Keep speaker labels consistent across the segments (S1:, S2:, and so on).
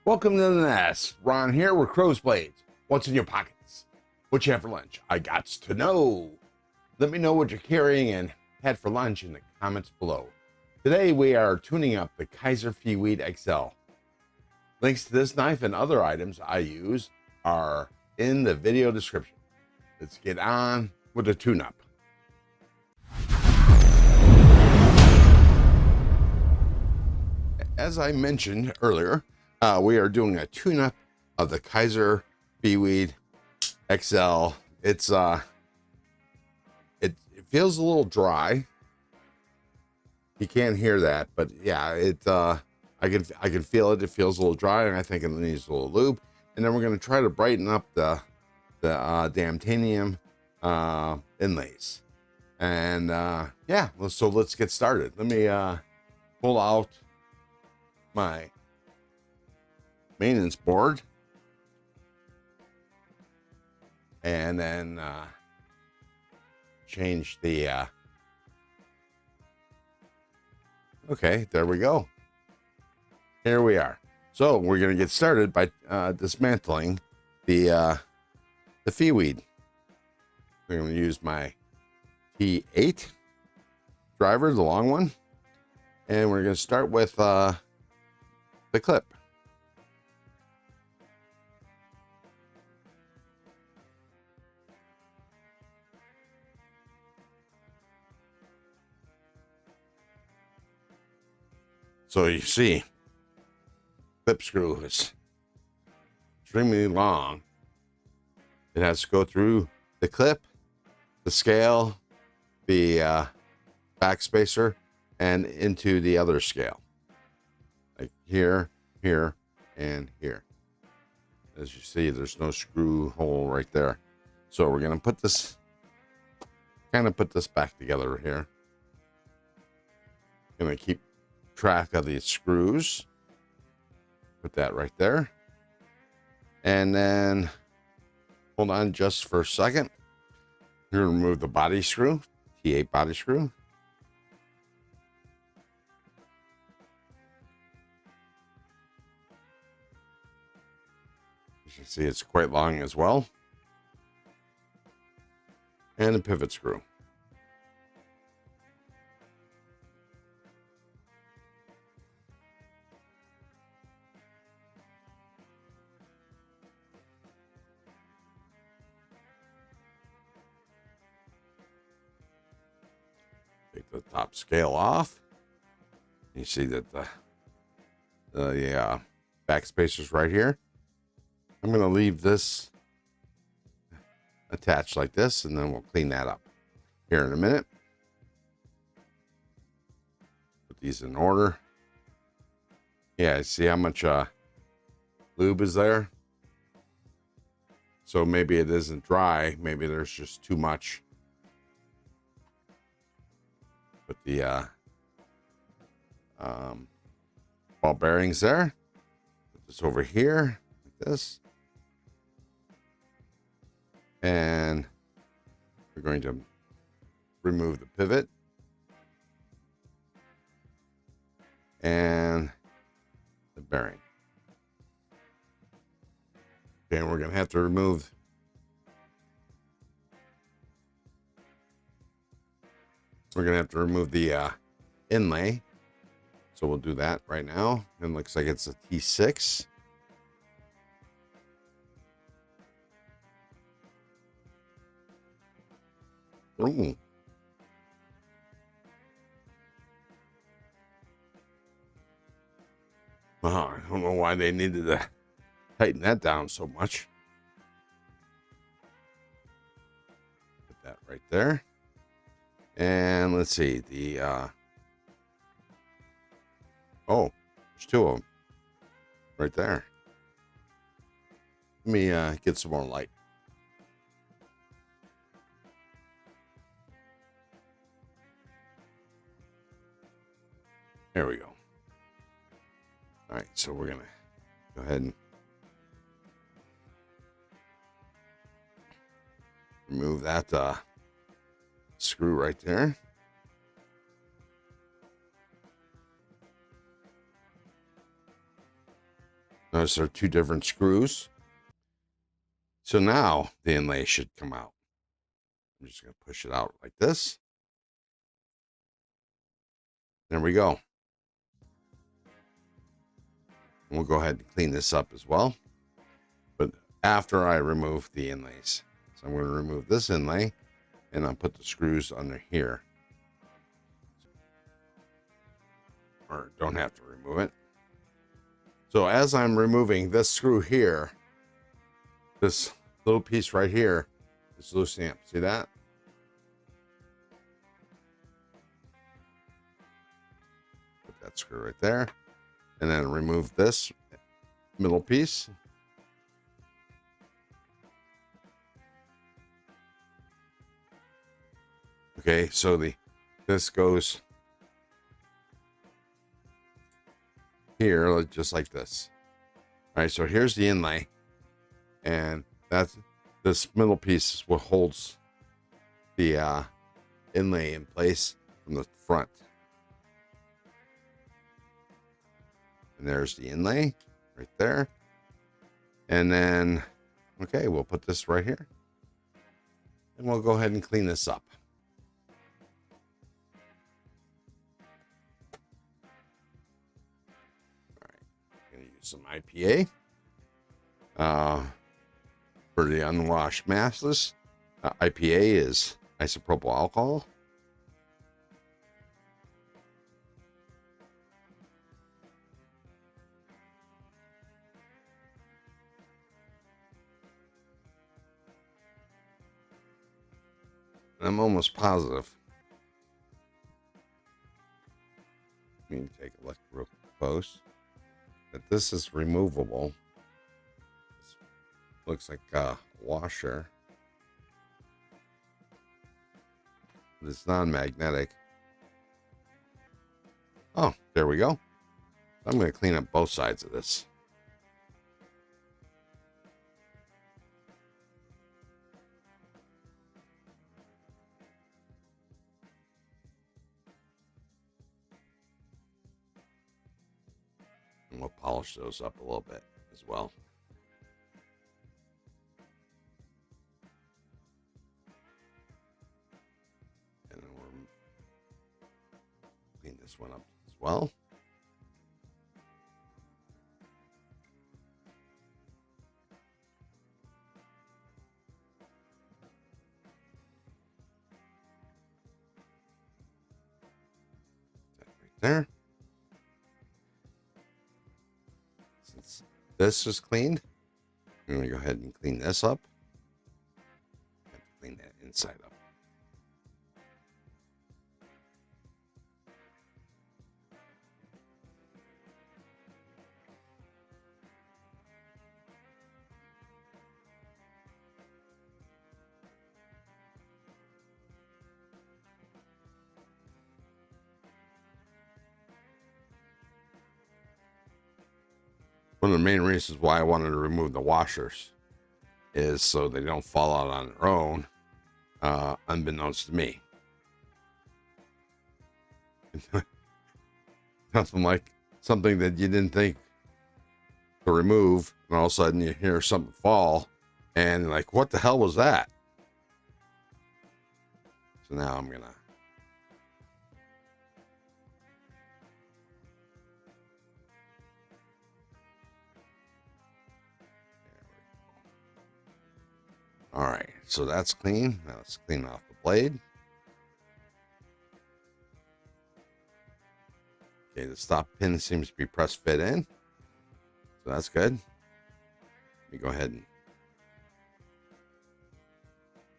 S1: Welcome to the nest. Ron here with Crow's Blades. What's in your pockets? What you have for lunch? I got to know. Let me know what you're carrying and had for lunch in the comments below. Today we are tuning up the Kizer Feweed XL. Links to this knife and other items I use are in the video description. Let's get on with the tune-up. As I mentioned earlier, we are doing a tune-up of the Kizer Feweed XL. It feels a little dry. You can't hear that, but yeah, I can feel it. It feels a little dry, and I think it needs a little lube. And then we're going to try to brighten up the damtanium inlays. And yeah, so let's get started. Let me pull out my maintenance board and then change the okay, there we go. Here we are. So we're going to get started by dismantling the Feweed. I'm going to use my T8 driver, the long one, and we're going to start with the clip. So you see, clip screw is extremely long. It has to go through the clip, the scale, the back spacer, and into the other scale. Like here, here, and here. As you see, there's no screw hole right there. So we're going to put this, put this back together here. Going to keep track of these screws. Put that right there. And then hold on just for a second. We're going to remove the body screw, T8 body screw. As you see, it's quite long as well. And a pivot screw. Take the top scale off. You see that the back spacer's right here. I'm going to leave this attached like this, and then we'll clean that up here in a minute. Put these in order. Yeah, see how much lube is there? So maybe it isn't dry. Maybe there's just too much. Put the ball bearings there. Put this over here like this. And we're going to remove the pivot and the bearing. Okay, and we're going to have to remove the inlay. So we'll do that right now. And it looks like it's a T6. Ooh. Oh, I don't know why they needed to tighten that down so much. Put that right there. And let's see, the oh, there's two of them right there. Let me get some more light. There we go. All right, so we're gonna go ahead and remove that screw right there. Notice there are two different screws. So now the inlay should come out. I'm just going to push it out like this. There we go. We'll go ahead and clean this up as well. But after I remove the inlays. So I'm going to remove this inlay and I'll put the screws under here. Or don't have to remove it. So as I'm removing this screw here, this little piece right here is loosening up. See that? Put that screw right there. And then remove this middle piece. Okay, so this goes here just like this. All right, so here's the inlay, and that's this middle piece is what holds the inlay in place from the front. And there's the inlay right there. And then, okay, we'll put this right here, and we'll go ahead and clean this up. Some IPA for the unwashed masses. IPA is isopropyl alcohol. I'm almost positive. Let me take a look real close. That this is removable. This looks like a washer, but it's non-magnetic. Oh, there we go. I'm going to clean up both sides of this. And we'll polish those up a little bit as well. And then we'll clean this one up as well. That right there. Since this is cleaned, I'm going to go ahead and clean this up. I have to clean that inside up. One of the main reasons why I wanted to remove the washers is so they don't fall out on their own, unbeknownst to me. Nothing like something that you didn't think to remove, and all of a sudden you hear something fall, and like, what the hell was that? So now I'm gonna all right, so that's clean. Now let's clean off the blade. Okay, the stop pin seems to be pressed fit in, so that's good. Let me go ahead and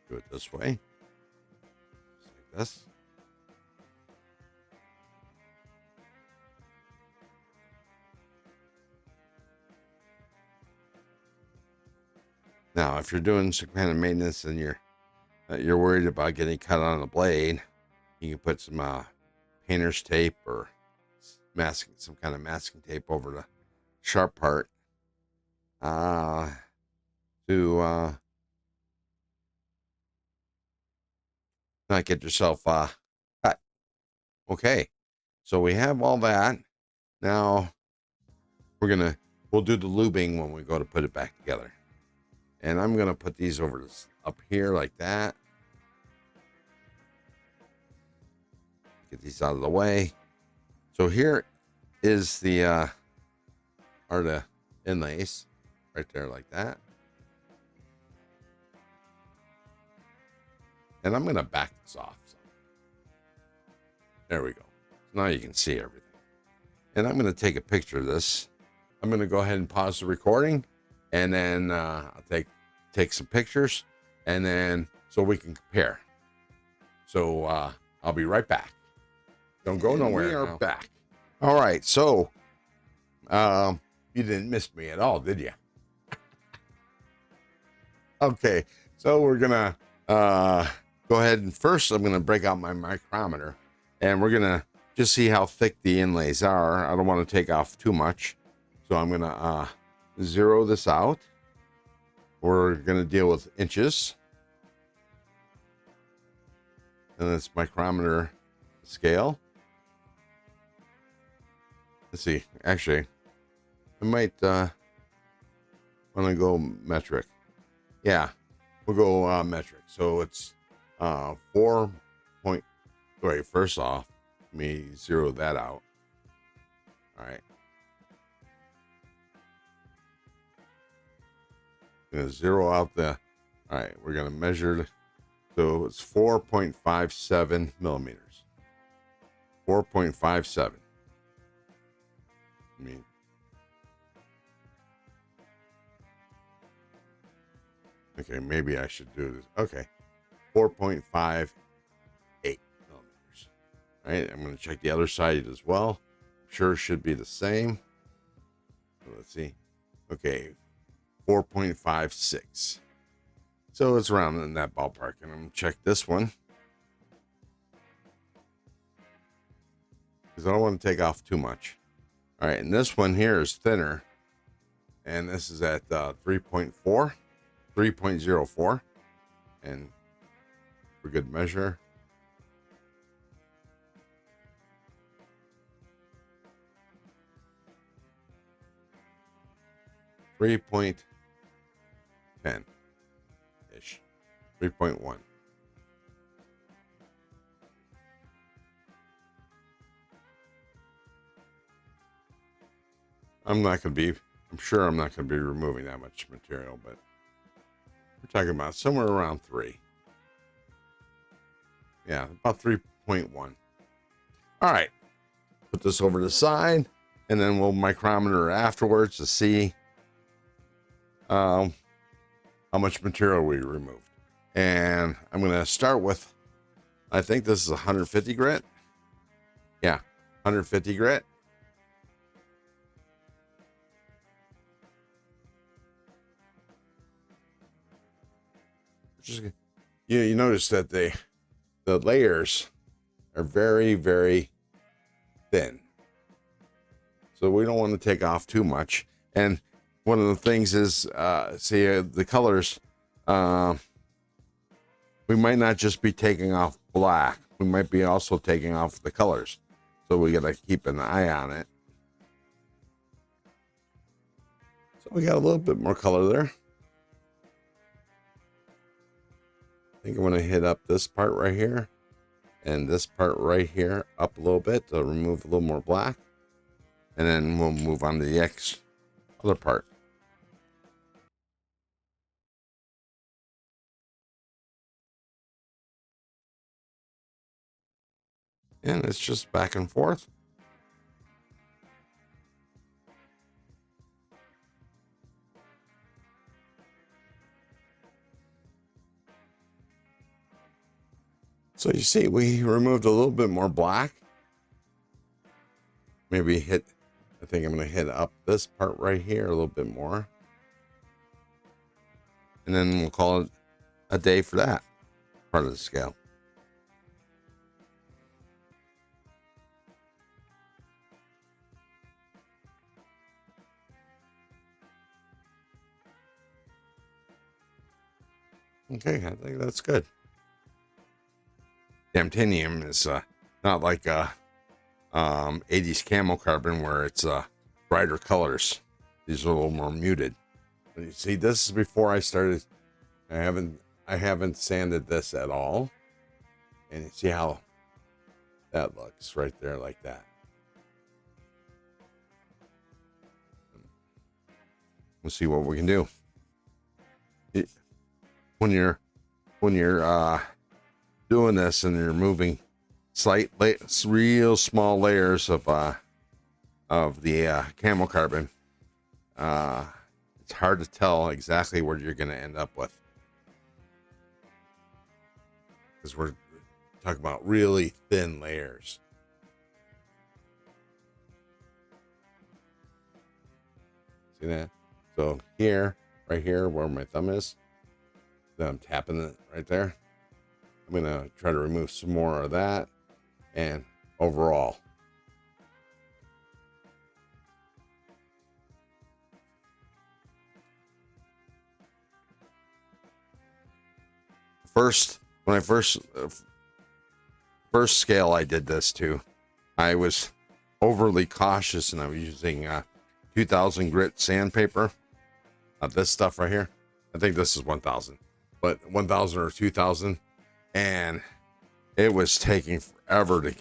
S1: do it this way, just like this. Now, if you're doing some kind of maintenance and you're worried about getting cut on the blade, you can put some painter's tape or some kind of masking tape over the sharp part to not get yourself cut. Okay, so we have all that. Now we're gonna we'll do the lubing when we go to put it back together. And I'm going to put these over up here like that. Get these out of the way. So here is the are the inlays right there like that. And I'm going to back this off. So there we go. Now you can see everything. And I'm going to take a picture of this. I'm going to go ahead and pause the recording, and then I'll take some pictures, and then so we can compare. So I'll be right back. Don't go nowhere. We are back. All right. So you didn't miss me at all, did you? Okay. So we're gonna go ahead and first I'm gonna break out my micrometer, and we're gonna just see how thick the inlays are. I don't want to take off too much, so I'm gonna zero this out. We're gonna deal with inches, and this micrometer scale. Let's see. Actually, I might want to go metric. Yeah, we'll go metric. So it's 4 point. Wait, first off, let me zero that out. All right. I'm gonna zero out the. All right, we're gonna measure. So it's 4.57 millimeters. 4.57. I mean, okay, maybe I should do this. Okay, 4.58 millimeters. All right, I'm going to check the other side as well. I'm sure it should be the same. So let's see. Okay, 4.56. So it's around in that ballpark. And I'm going to check this one, because I don't want to take off too much. All right, and this one here is thinner, and this is at 3.04, and for good measure. .10 ish, 3.1. I'm sure I'm not going to be removing that much material, but we're talking about somewhere around 3. Yeah, about 3.1. All right, put this over to the side, and then we'll micrometer afterwards to see how much material we removed. And I'm going to start with, I think this is 150 grit. Yeah, 150 grit. You notice that the layers are very, very thin, so we don't want to take off too much. And one of the things is, see the colors. We might not just be taking off black. We might be also taking off the colors, so we got to keep an eye on it. So we got a little bit more color there. I think I'm going to hit up this part right here and this part right here up a little bit to remove a little more black. And then we'll move on to the other part. And it's just back and forth. So you see, we removed a little bit more black. Maybe I think I'm going to hit up this part right here a little bit more. And then we'll call it a day for that part of the scale. Okay, I think that's good. Damtanium is not like 80s camo carbon where it's brighter colors. These are a little more muted. And you see, this is before I started. I haven't sanded this at all. And you see how that looks right there like that. We'll see what we can do. When you're doing this and you're moving real small layers of the camel carbon, it's hard to tell exactly what you're going to end up with, because we're talking about really thin layers. See that? So here, right here where my thumb is, then I'm tapping it right there. I'm gonna try to remove some more of that, and overall. When I first scale I did this to, I was overly cautious, and I was using 2000 grit sandpaper. This stuff right here, I think this is 1000, but 1000 or 2000, and it was taking forever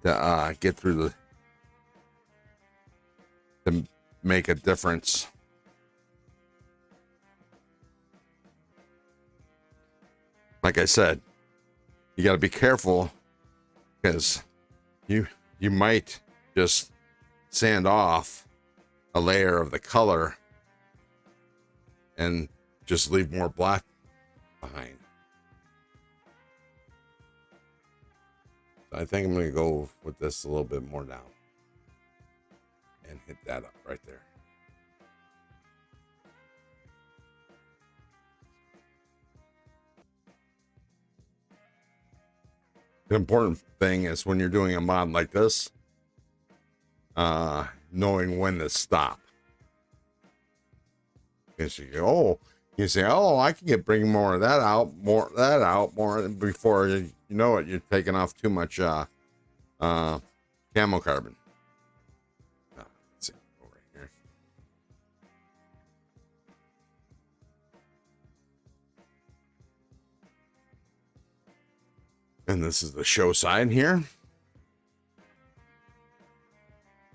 S1: to get through to make a difference. Like I said, you got to be careful, because you might just sand off a layer of the color and just leave more black behind. So I think I'm going to go with this a little bit more down and hit that up right there. The important thing is, when you're doing a mod like this, knowing when to stop. Because you say, oh, I can bring more of that out, more before you know it, you're taking off too much camo carbon. Let's see, over here. And this is the show side here.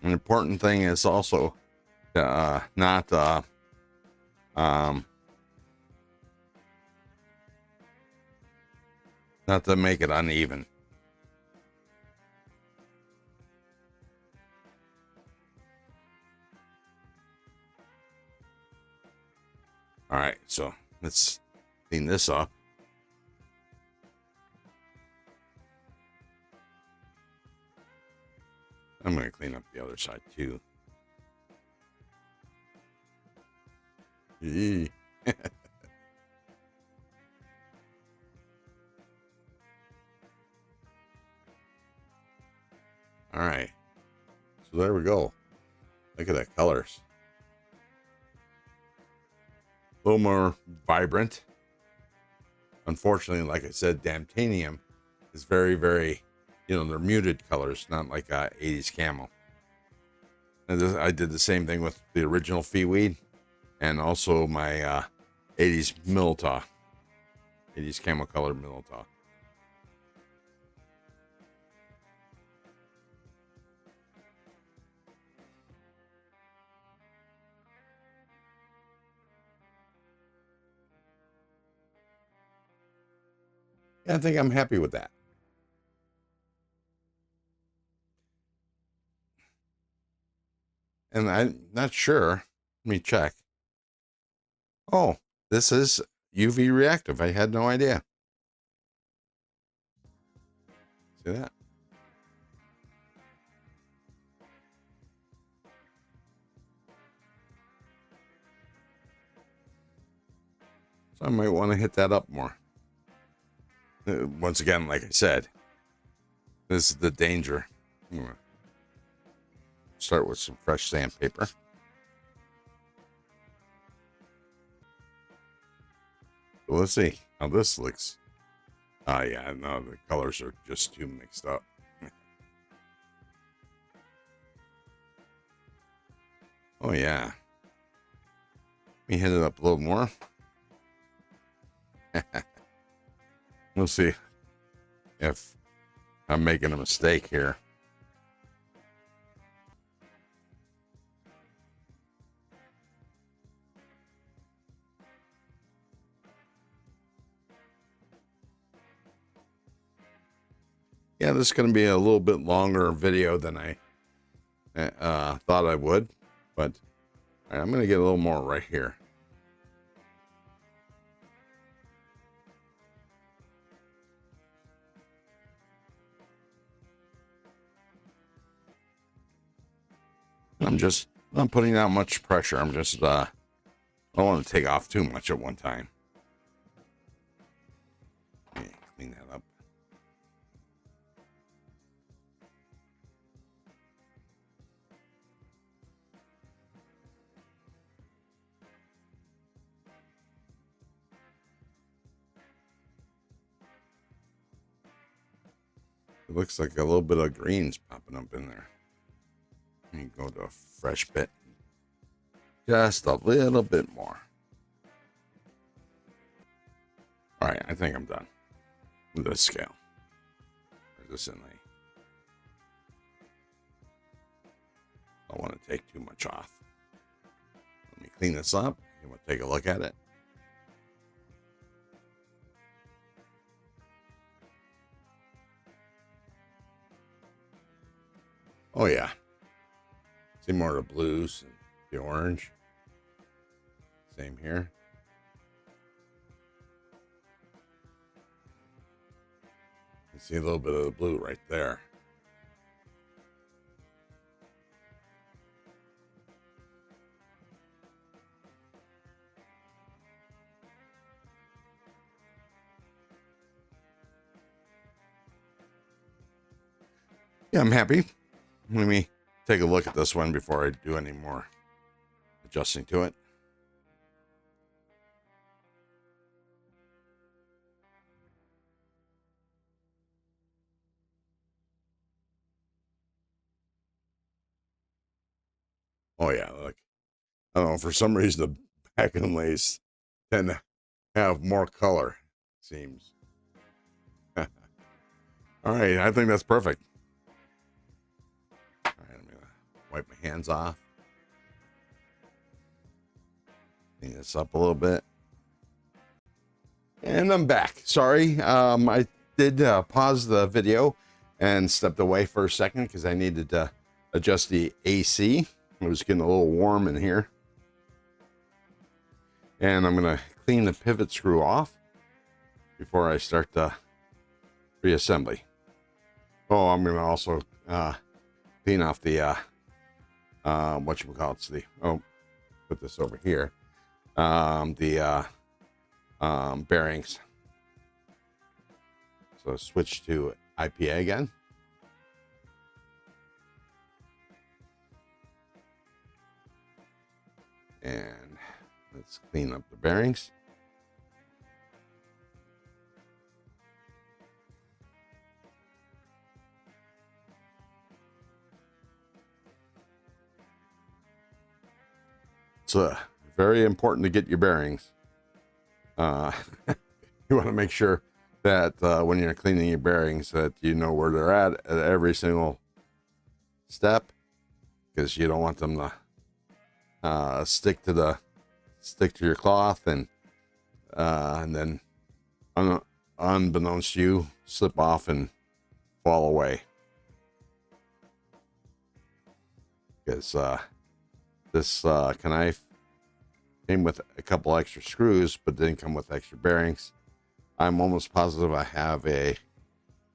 S1: An important thing is also not to make it uneven. All right, so let's clean this up. I'm going to clean up the other side too. All right, so there we go. Look at that colors. A little more vibrant. Unfortunately, like I said, Damtanium is very, very, they're muted colors, not like 80s camo. And I did the same thing with the original Feweed, and also my 80s Milta, 80s camo color Milta. I think I'm happy with that. And I'm not sure. Let me check. Oh, this is UV reactive. I had no idea. See that? So I might want to hit that up more. Once again, like I said, this is the danger. I'm gonna start with some fresh sandpaper. So let's see how this looks. Oh yeah, no, the colors are just too mixed up. Oh yeah, me hit it up a little more. We'll see if I'm making a mistake here. Yeah, this is going to be a little bit longer video than I thought I would, but all right, I'm going to get a little more right here. I'm not putting out much pressure. I'm just, I don't want to take off too much at one time. Let me clean that up. It looks like a little bit of greens popping up in there. Let me go to a fresh bit. Just a little bit more. All right, I think I'm done with this scale. Or this inlay. I don't want to take too much off. Let me clean this up and we'll take a look at it. Oh yeah. See more of the blues and the orange. Same here. You see a little bit of the blue right there. Yeah, I'm happy. Let me take a look at this one before I do any more adjusting to it. Oh yeah, look. I don't know, for some reason the back inlays tend to have more color, it seems. All right, I think that's perfect. All right, I'm gonna wipe my hands off. Clean this up a little bit. And I'm back. Sorry, I did pause the video and stepped away for a second because I needed to adjust the AC. It was getting a little warm in here. And I'm going to clean the pivot screw off before I start the reassembly. Oh, I'm going to also clean off the, whatchamacallit, put this over here. Bearings. So switch to IPA again. And let's clean up the bearings. It's very important to get your bearings. You want to make sure that when you're cleaning your bearings that you know where they're at every single step, because you don't want them to stick to your cloth and then unbeknownst to you slip off and fall away. Because this knife came with a couple extra screws, but didn't come with extra bearings. I'm almost positive I have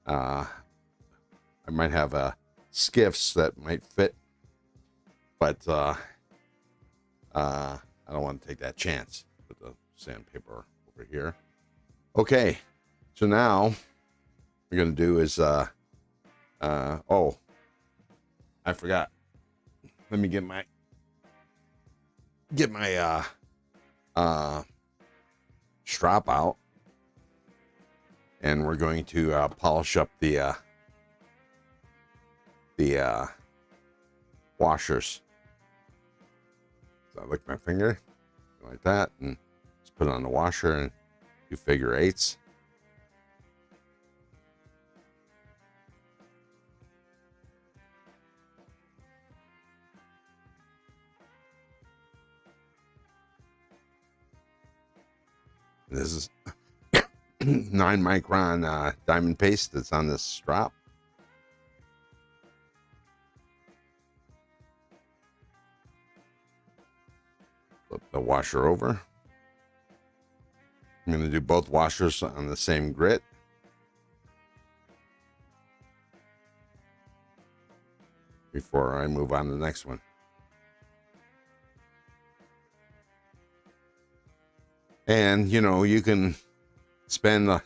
S1: I might have a skiffs that might fit, but I don't want to take that chance. Put the sandpaper over here. Okay, so now what we're gonna do is oh, I forgot. Let me get my strap out, and we're going to polish up the washers. So I lick my finger. Do I like that, and just put it on the washer and do figure eights. This is 9 micron diamond paste that's on this strap. Flip the washer over. I'm going to do both washers on the same grit. Before I move on to the next one. And, you know, you can spend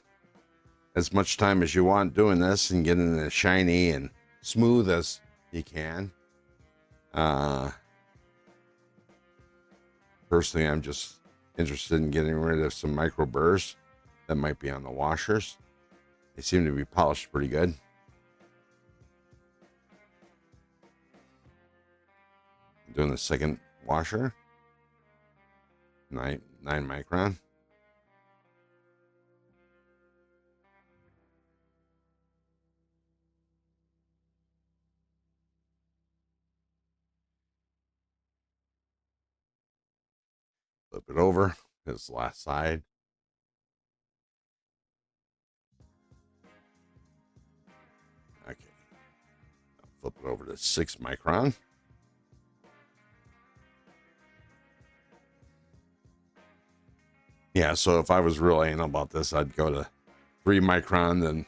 S1: as much time as you want doing this and getting it as shiny and smooth as you can. Personally, I'm just interested in getting rid of some micro burrs that might be on the washers. They seem to be polished pretty good. I'm doing the second washer, 9 micron. Flip it over. This is the last side. Okay. Flip it over to 6 micron. Yeah, so if I was real anal about this, I'd go to 3 micron, then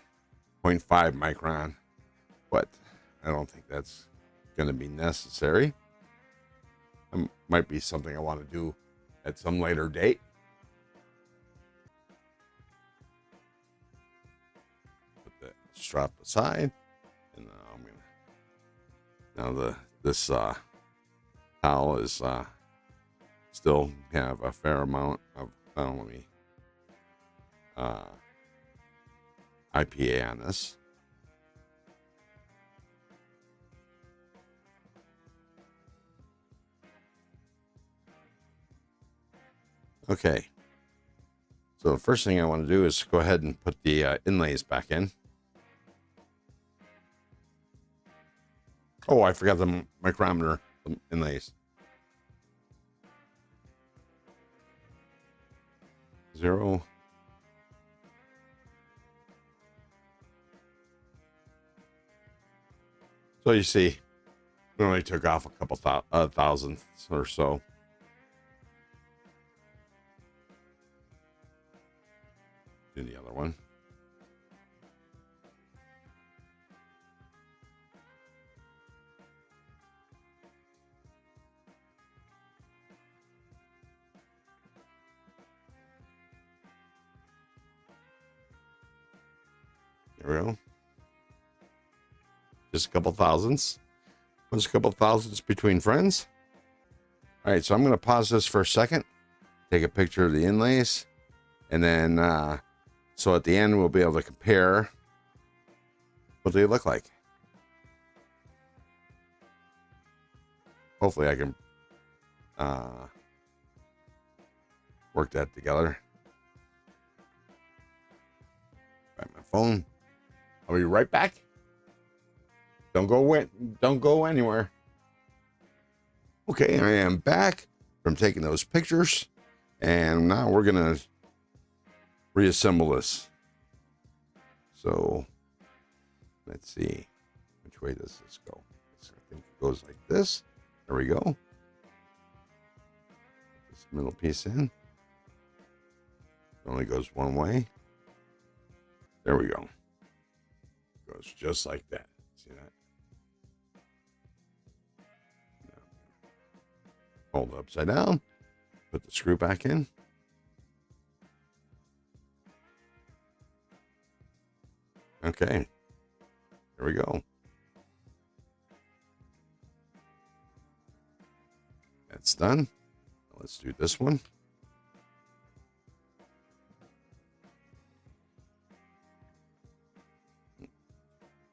S1: 0.5 micron. But I don't think that's going to be necessary. It might be something I want to do at some later date. Put the strap aside, and I'm gonna. Now this towel is still have a fair amount of IPA on this. Okay. So the first thing I want to do is go ahead and put the inlays back in. Oh, I forgot the micrometer inlays. 0. So you see, we only took off a couple thousandths or so. Do the other one. There we go. Just a couple thousandths. Just a couple thousandths between friends. All right, so I'm going to pause this for a second, take a picture of the inlays, and then so at the end we'll be able to compare what they look like. Hopefully I can work that together. Grab my phone. I'll be right back. Don't go anywhere. Okay, I am back from taking those pictures, and now we're gonna reassemble this. So let's see, which way does this go? I think it goes like this. There we go. This middle piece in. It only goes one way. There we go. Goes just like that. See that? Hold it upside down. Put the screw back in. Okay. There we go. That's done. Let's do this one.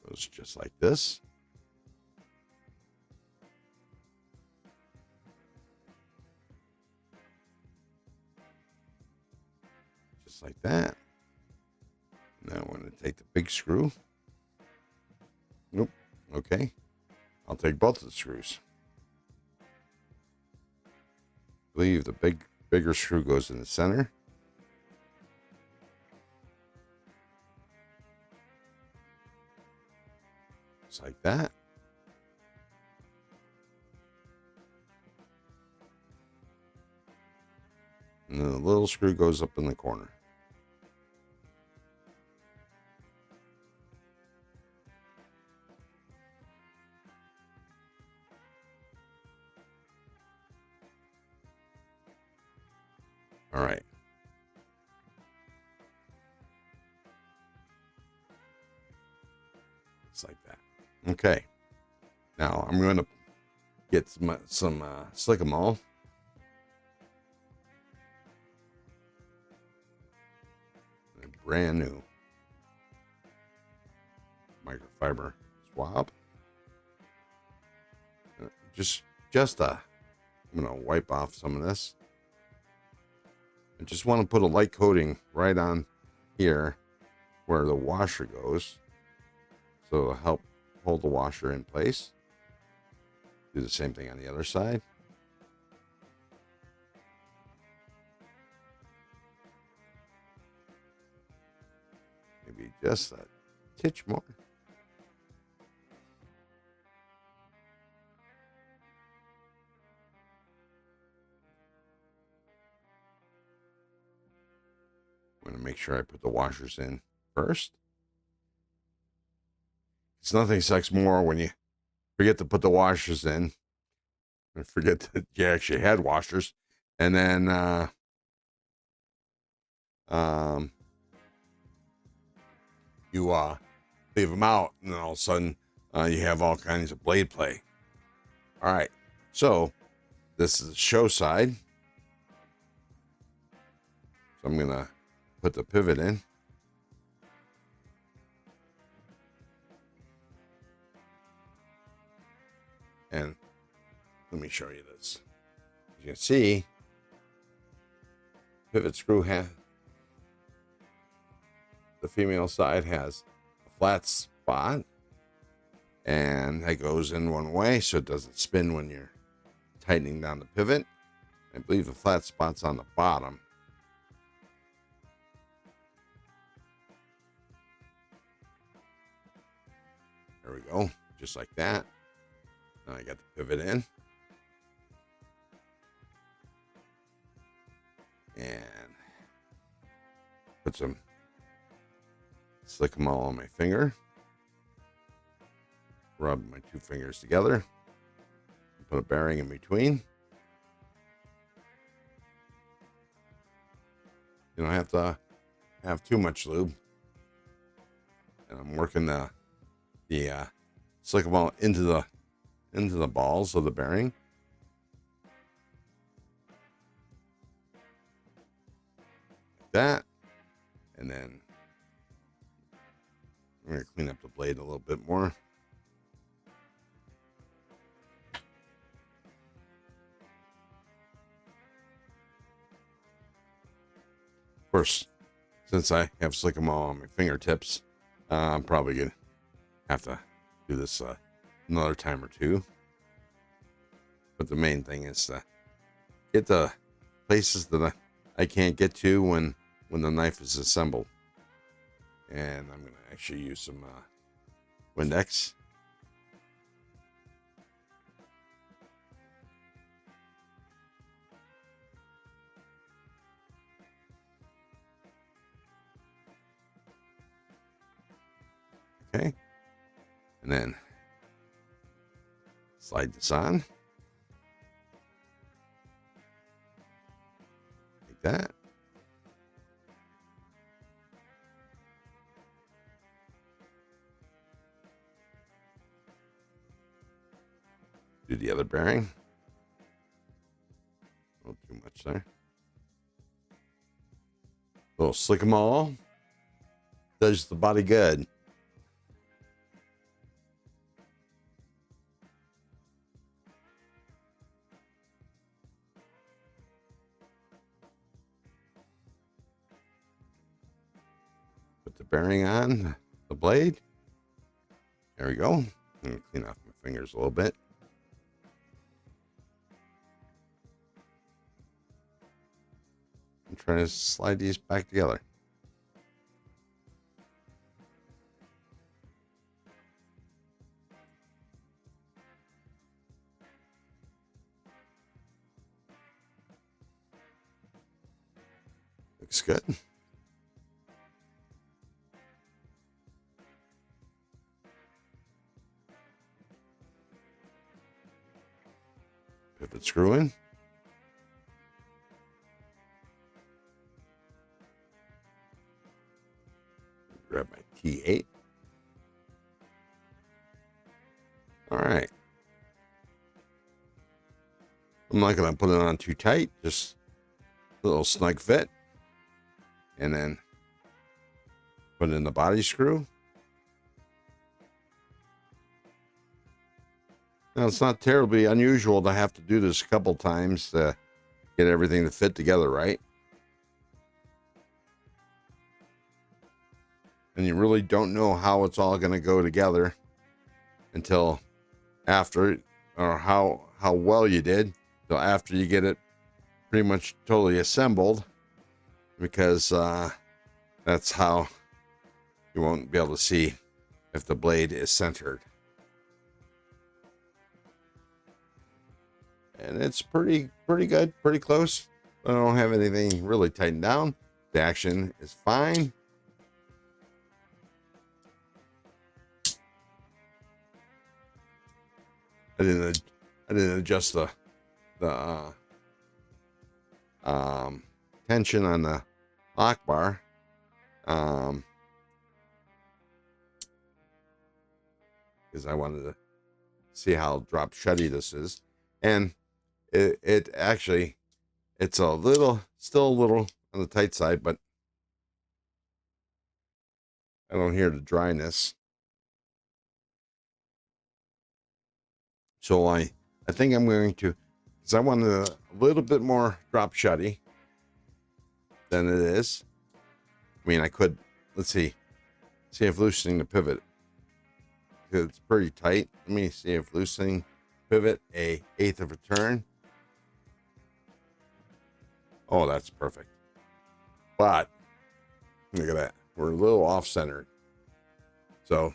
S1: Goes just like this. Just like that. Now I'm going to take the big screw. Nope. Okay. I'll take both of the screws. I believe the bigger screw goes in the center. Just like that. And then the little screw goes up in the corner. All right. Just like that. Okay. Now I'm going to get some Slick'em-All. Brand new microfiber swab. I'm going to wipe off some of this. I just want to put a light coating right on here where the washer goes. So it'll help hold the washer in place. Do the same thing on the other side. Maybe just a titch more. I'm going to make sure I put the washers in first. It's nothing sucks more when you forget to put the washers in and forget that you actually had washers, and then you leave them out, and then all of a sudden you have all kinds of blade play. All right, so this is the show side. So I'm gonna put the pivot in. And let me show you this. As you can see, pivot screw the female side has a flat spot, and that goes in one way so it doesn't spin when you're tightening down the pivot. I believe the flat spot's on the bottom. There we go, just like that. Now I got the pivot in. And put some Slick'em-All on my finger. Rub my two fingers together. Put a bearing in between. You don't have to have too much lube. And I'm working the Slick'em-All into the balls of the bearing. Like that. And then I'm going to clean up the blade a little bit more. Of course, since I have Slick'em-All on my fingertips, I'm probably going to have to do this another time or two. But the main thing is to get the places that I can't get to when the knife is assembled. And I'm going to actually use some Windex. Okay. And then slide this on. Like that. Do the other bearing. Not too much there. A little Slick'em-All does the body good. the bearing on the blade. There we go. Let me clean off my fingers a little bit. I'm trying to slide these back together. Looks good. Pivot screw in. Grab my T8. All right. I'm not going to put it on too tight, just a little snug fit. And then put in the body screw. Now, it's not terribly unusual to have to do this a couple times to get everything to fit together right. And you really don't know how it's all going to go together until after, or how well you did, until after you get it pretty much totally assembled, because that's how you won't be able to see if the blade is centered. And it's pretty good, pretty close. I don't have anything really tightened down. The action is fine. I didn't adjust the tension on the lock bar. Because I wanted to see how drop shutty this is, and it actually, it's still a little on the tight side, but I don't hear the dryness. So I think I'm going to, because I wanted a little bit more drop shutty than it is. I mean, I could, let's see if loosening the pivot, because it's pretty tight. Let me see if loosening pivot 1/8 of a turn. Oh, that's perfect. But look at that. We're a little off-centered. So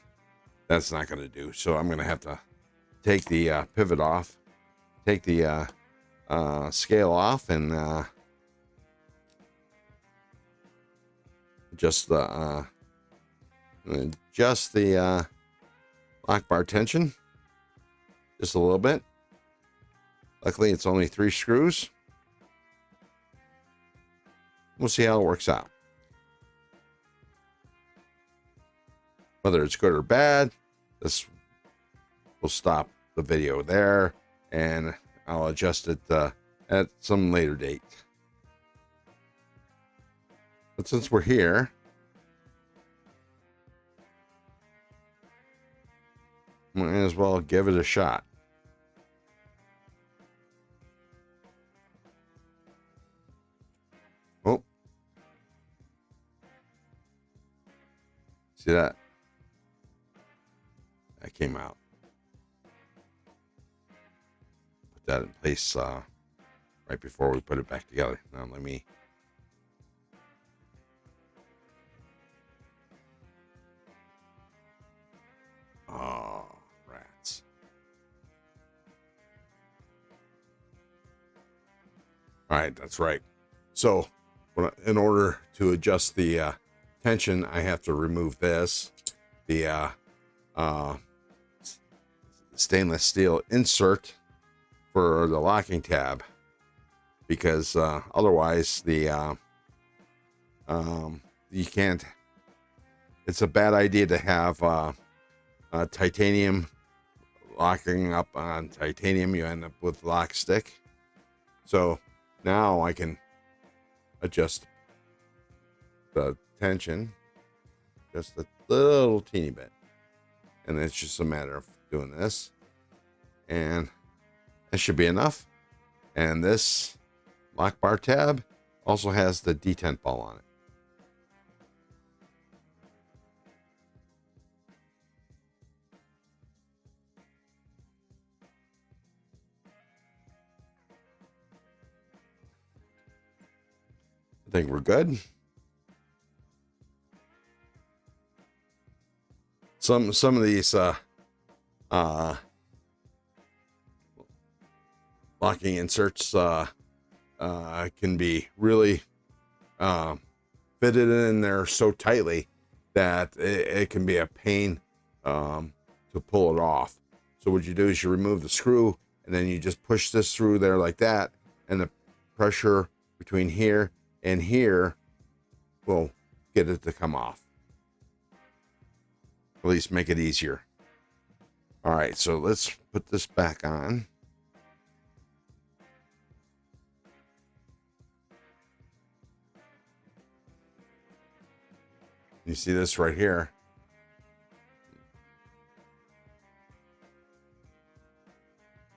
S1: that's not going to do. So I'm going to have to take the pivot off, take the scale off, and adjust the lock bar tension just a little bit. Luckily, it's only 3 screws. We'll see how it works out. Whether it's good or bad, this will stop the video there, and I'll adjust it at some later date. But since we're here, might as well give it a shot. Oh, see that? That came out. Put that in place right before we put it back together. Now let me. Oh, rats. All right, that's right. So in order to adjust the tension, I have to remove this, the stainless steel insert for the locking tab, because otherwise the you can't, it's a bad idea to have titanium locking up on titanium. You end up with lock stick. So now I can adjust the tension just a little teeny bit, and it's just a matter of doing this, and that should be enough. And this lock bar tab also has the detent ball on it. think we're good. Some of these locking inserts can be really fitted in there so tightly that it can be a pain to pull it off. So what you do is you remove the screw, and then you just push this through there like that, and the pressure between here and here will get it to come off. At least make it easier. All right, so let's put this back on. You see this right here.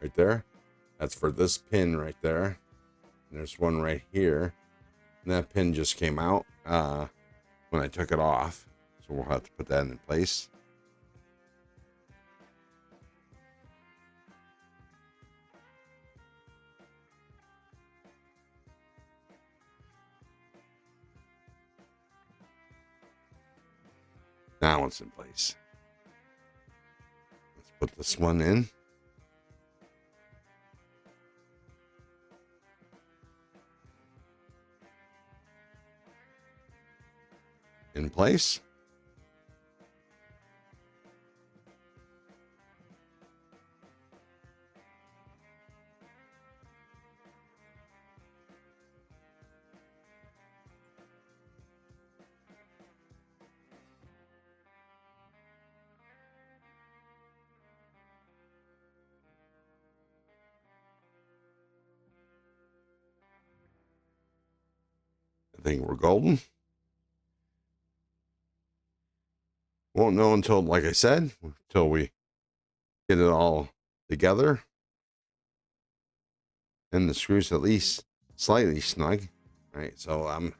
S1: Right there. That's for this pin right there. And there's one right here. And that pin just came out when I took it off. So we'll have to put that in place. Now it's in place. Let's put this one in. In place. I think we're golden. Won't know until, like I said, until we get it all together. And the screws at least slightly snug. All right, so I'm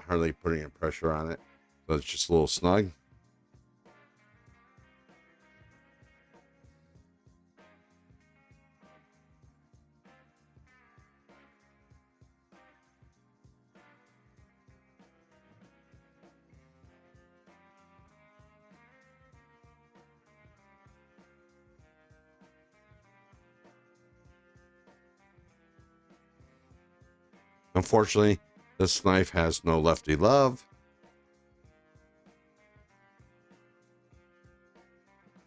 S1: hardly putting any pressure on it. So it's just a little snug. Unfortunately, this knife has no lefty love.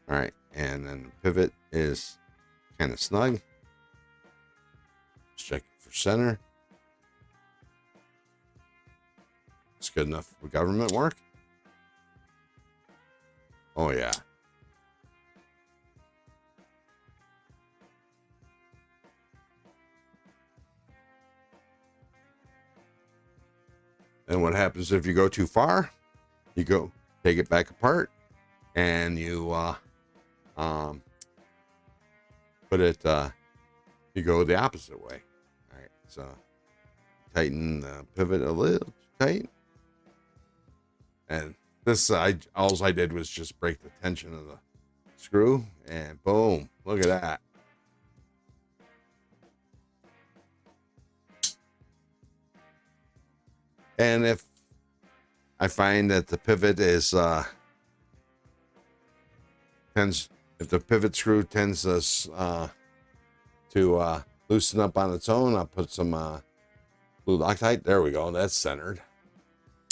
S1: All right, and then the pivot is kind of snug. Let's check for center. It's good enough for government work. Oh yeah. And what happens if you go too far? You go take it back apart, and you put it. You go the opposite way. All right, so tighten the pivot a little tight, and this all I did was just break the tension of the screw, and boom! Look at that. And if I find that the pivot is if the pivot screw tends to loosen up on its own, I'll put some blue Loctite. There we go. That's centered,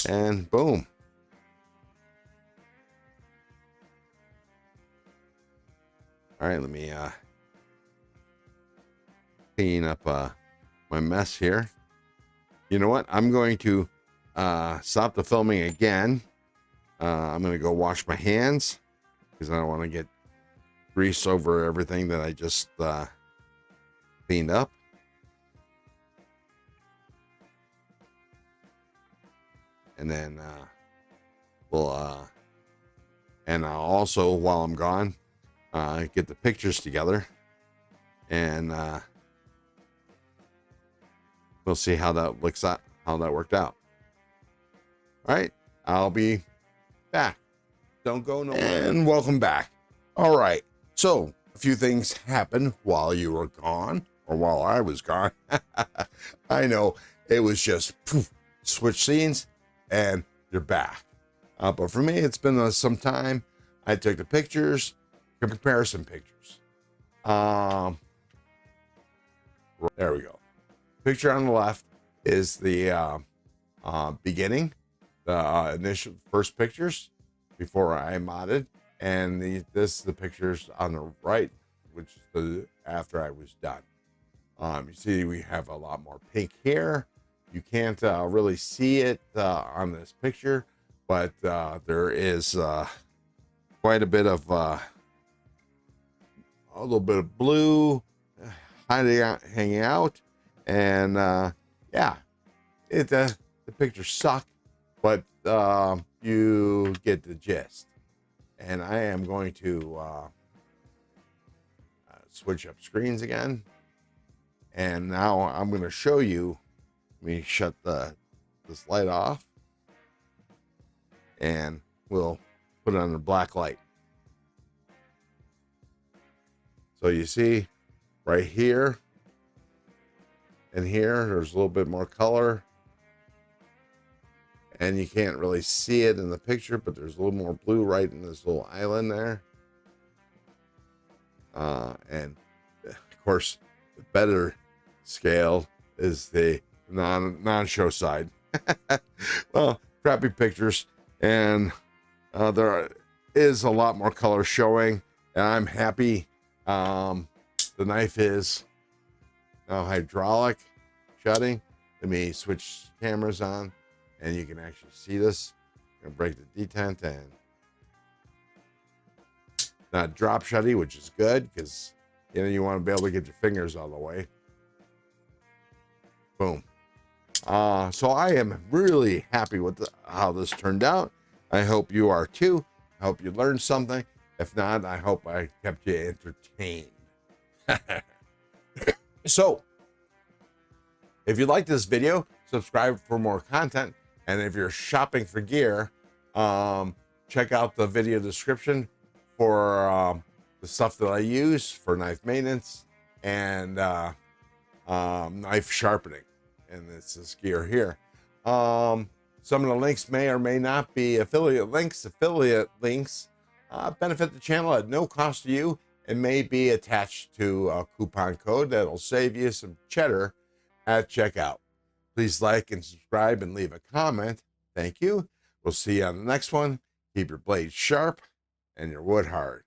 S1: and boom. All right, let me clean up my mess here. You know what? I'm going to stop the filming again. I'm going to go wash my hands because I don't want to get grease over everything that I just cleaned up. And then and I'll also, while I'm gone, get the pictures together, and we'll see how that looks out, how that worked out. All right, I'll be back. Don't go nowhere. And welcome back. All right, so a few things happened while you were gone, or while I was gone. I know it was just poof, switch scenes, and you're back. But for me, it's been some time. I took the pictures, comparison pictures. There we go. Picture on the left is the beginning, the initial first pictures before I modded, and this is the pictures on the right, which is the after I was done. You see we have a lot more pink here. You can't really see it on this picture, but there is quite a bit of a little bit of blue hanging out, and yeah, the pictures suck, but you get the gist. And I am going to switch up screens again, and now I'm going to show you. Let me shut this light off, and we'll put it on the black light. So you see right here and here, there's a little bit more color, and you can't really see it in the picture, but there's a little more blue right in this little island there. And of course, the better scale is the non-show side. Well, crappy pictures, and there is a lot more color showing, and I'm happy. The knife is now hydraulic shutting. Let me switch cameras on, and you can actually see this. I'm gonna break the detent, and not drop shutty, which is good because you want to be able to get your fingers out of the way. Boom. So I am really happy with how this turned out. I hope you are too. I hope you learned something. If not, I hope I kept you entertained. So, if you like this video, subscribe for more content. And if you're shopping for gear, check out the video description for the stuff that I use for knife maintenance and knife sharpening. And it's this gear here. Some of the links may or may not be affiliate links. Affiliate links benefit the channel at no cost to you and may be attached to a coupon code that'll save you some cheddar at checkout. Please like and subscribe and leave a comment. Thank you. We'll see you on the next one. Keep your blades sharp and your wood hard.